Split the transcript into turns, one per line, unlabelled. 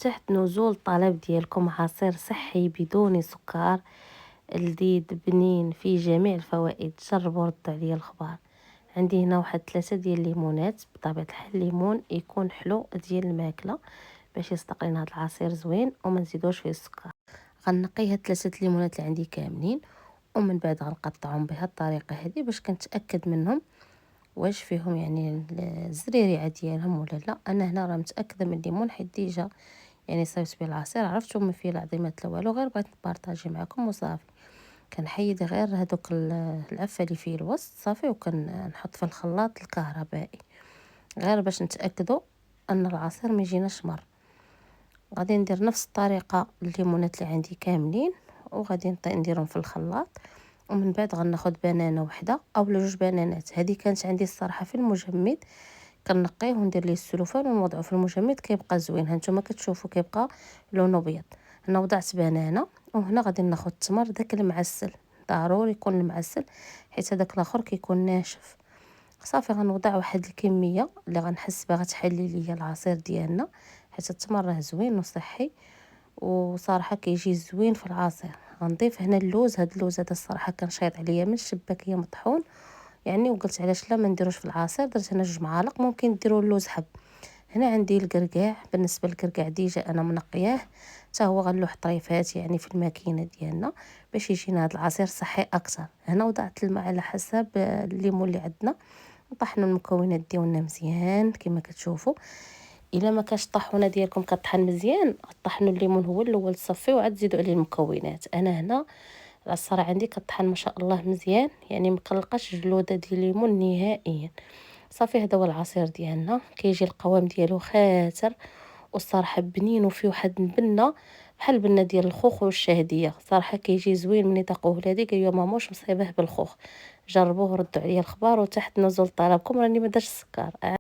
تحت نزول الطلب ديالكم عصير صحي بدون سكر، لذيذ بنين فيه جميع الفوائد. جربوا ردوا عليا الخبار. عندي هنا واحد 3 ديال الليمونات، بطبيعه الحال الليمون يكون حلو ديال الماكله باش يصدق لنا هذا العصير زوين وما نزيدوش فيه السكر. غنقي هاد 3 الليمونات اللي عندي كاملين، ومن بعد غنقطعهم بهذه الطريقه هذه باش كنتاكد منهم واش فيهم يعني الزريريعه ديالهم ولا لا. انا هنا راه متاكده من الليمون حيت ديجا يعني صايبت به العصير، عرفتو ما فيه لا عظيمات لا والو، غير بغيت نبارطاجي معكم وصافي. كنحيد غير هذوك العفه اللي فيه الوسط صافي، وكنحط في الخلاط الكهربائي غير باش نتاكدوا ان العصير ما يجيناش مر. غادي ندير نفس الطريقه الليمونات اللي عندي كاملين، وغادي نديرهم في الخلاط. ومن بعد غناخد بنانه وحده او جوج بنانات. هذه كانت عندي الصراحه في المجمد، كنقيه وندير ليه السلوفان ونوضعه في المجمد كيبقى زوين. هانتوما كتشوفوا كيبقى لونه ابيض. هنا وضعت بنانه، وهنا غادي ناخد التمر داك المعسل، ضروري يكون المعسل حيت هذاك الاخر كيكون ناشف. صافي غنوضع واحد الكميه اللي غنحس بها غتحلي ليا العصير ديالنا، حيت التمر راه زوين وصحي وصراحه كيجي زوين في العصير. غنضيف هنا اللوز. هاد اللوز هذا الصراحه كان شايط عليا من الشباك، هي مطحون يعني، وقلت علاش لا ما نديروش في العصير. درت هنا 2 معالق، ممكن ديروا اللوز حب. هنا عندي الكركاع. بالنسبه للكركاع ديجا انا منقياه، حتى هو غنلوح طريفات يعني في الماكينه ديالنا باش يجينا هذا العصير صحي اكثر. هنا وضعت الماء على حسب الليمون اللي عندنا. نطحنوا المكونات ديالنا مزيان كما كتشوفوا. الا ما كانش الطاحونه ديالكم كطحن مزيان، طحنوا الليمون هو الاول تصفيو وعاد تزيدوا عليه المكونات. انا هنا العصاره عندي كطحن ما شاء الله مزيان، يعني مكلقاش جلوده ديال الليمون نهائيا. صافي هذا هو العصير ديالنا، كيجي القوام ديالو خاتر والصراحه بنين وفيه واحد البنه بحال البنه ديال الخوخ والشهديه. صراحه كيجي زوين. ملي ذاقوه ولادي قالوا ماما واش مصايبه بالخوخ. جربوه ردوا عليا الخبار، وتحت نزول طلبكم راني ما درتش السكر.